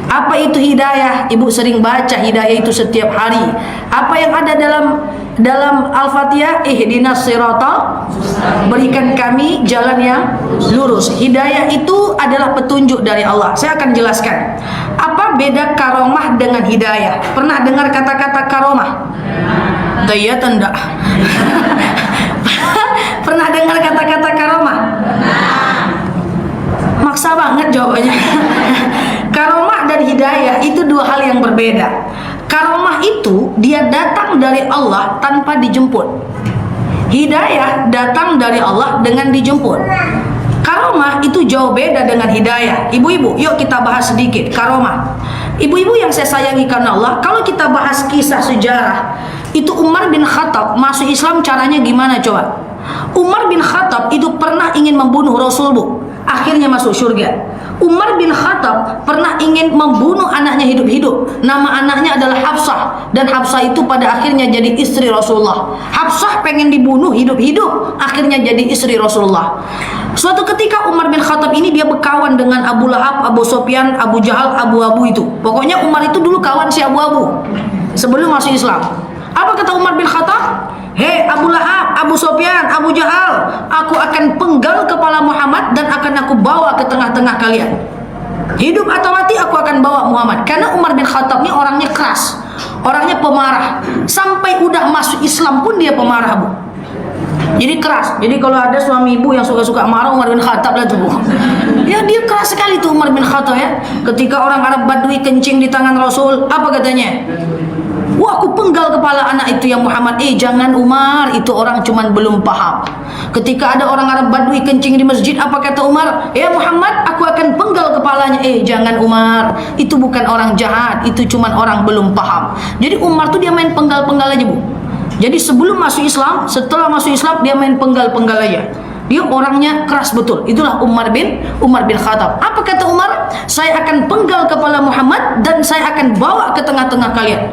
Apa itu hidayah? Ibu sering baca hidayah itu setiap hari. Apa yang ada dalam Al-Fatihah? Ihdinas siratal, berikan kami jalan yang lurus. Hidayah itu adalah petunjuk dari Allah. Saya akan jelaskan. Apa beda karomah dengan hidayah? Pernah dengar kata-kata karomah? Iya enggak? Pernah dengar kata-kata karomah? Maksa banget jawabannya. Karomah dan hidayah itu dua hal yang berbeda. Karomah itu dia datang dari Allah tanpa dijemput. Hidayah datang dari Allah dengan dijemput. Karomah itu jauh beda dengan hidayah. Ibu-ibu, yuk kita bahas sedikit karomah. Ibu-ibu yang saya sayangi karena Allah, kalau kita bahas kisah sejarah, itu Umar bin Khattab masuk Islam caranya gimana coba? Umar bin Khattab itu pernah ingin membunuh Rasul, Bu. Akhirnya masuk surga. Umar bin Khattab pernah ingin membunuh anaknya hidup-hidup. Nama anaknya adalah Hafsah, dan Hafsah itu pada akhirnya jadi istri Rasulullah. Hafsah pengen dibunuh hidup-hidup, akhirnya jadi istri Rasulullah. Suatu ketika Umar bin Khattab ini dia berkawan dengan Abu Lahab, Abu Sufyan, Abu Jahal, Abu-Abu itu. Pokoknya Umar itu dulu kawan si Abu-Abu sebelum masuk Islam. Apa kata Umar bin Khattab? Hei Abu Lahab, Abu Sufyan, Abu Jahal, aku akan penggal kepala Muhammad dan akan aku bawa ke tengah-tengah kalian. Hidup atau mati aku akan bawa Muhammad. Karena Umar bin Khattab ini orangnya keras, orangnya pemarah. Sampai udah masuk Islam pun dia pemarah, Bu. Jadi keras. Jadi kalau ada suami ibu yang suka-suka marah, Umar bin Khattab lah tuh, Bu. Ya dia keras sekali tuh Umar bin Khattab ya. Ketika orang Arab Badui kencing di tangan Rasul, apa katanya? Wah, aku penggal kepala anak itu yang Muhammad. Jangan Umar, itu orang cuman belum paham. Ketika ada orang Arab Badui kencing di masjid, apa kata Umar? Ya Muhammad, aku akan penggal kepalanya. Jangan Umar, itu bukan orang jahat, itu cuman orang belum paham. Jadi Umar tuh dia main penggal-penggal aja, Bu. Jadi sebelum masuk Islam, setelah masuk Islam dia main penggal-penggal aja. Dia orangnya keras betul. Itulah Umar bin Khattab. Apa kata Umar? Saya akan penggal kepala Muhammad dan saya akan bawa ke tengah-tengah kalian.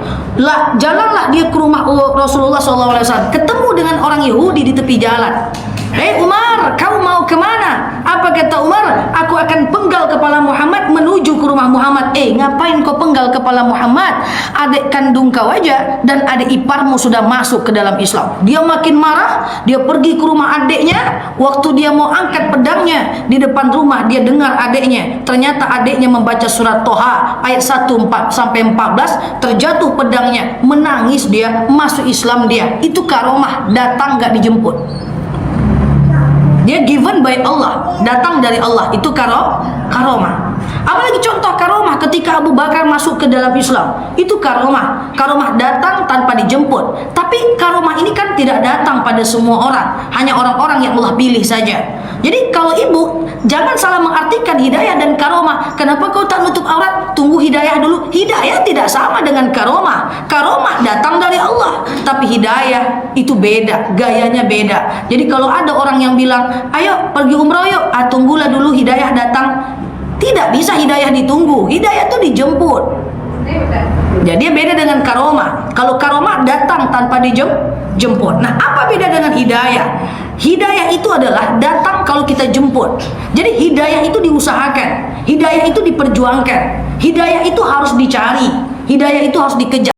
Jalanlah dia ke rumah Rasulullah SAW. Ketemu dengan orang Yahudi di tepi jalan. Hei Umar, kau mau kemana? Apa kata Umar? Aku akan penggal kepala Muhammad menuju ke rumah Muhammad. Ngapain kau penggal kepala Muhammad? Adik kandung kau aja dan adik iparmu sudah masuk ke dalam Islam. Dia makin marah. Dia pergi ke rumah adiknya. Waktu dia mau angkat pedangnya, di depan rumah dia dengar adiknya. Ternyata adiknya membaca surat Toha ayat 1 sampai 14. Terjatuh pedangnya, menangis dia, masuk Islam dia. Itu karomah, datang gak dijemput. Dia given by Allah, datang dari Allah. Itu karomah. Apalagi contoh karomah ketika Abu Bakar masuk ke dalam Islam. Itu karomah. Karomah datang tanpa dijemput. Tapi karomah ini kan tidak datang pada semua orang, hanya orang-orang yang Allah pilih saja. Jadi kalau ibu, jangan salah mengartikan hidayah dan karomah. Kenapa kau tak nutup aurat? Tunggu hidayah dulu. Hidayah tidak sama dengan karomah. Karomah datang dari Allah, tapi hidayah itu beda, gayanya beda. Jadi kalau ada orang yang bilang, ayo pergi umroh yuk, tunggulah dulu hidayah datang. Tidak bisa hidayah ditunggu, hidayah itu dijemput. Jadi beda dengan karomah. Kalau karomah datang tanpa dijemput. Nah, apa beda dengan hidayah? Hidayah itu adalah datang kalau kita jemput. Jadi hidayah itu diusahakan, hidayah itu diperjuangkan, hidayah itu harus dicari, hidayah itu harus dikejar.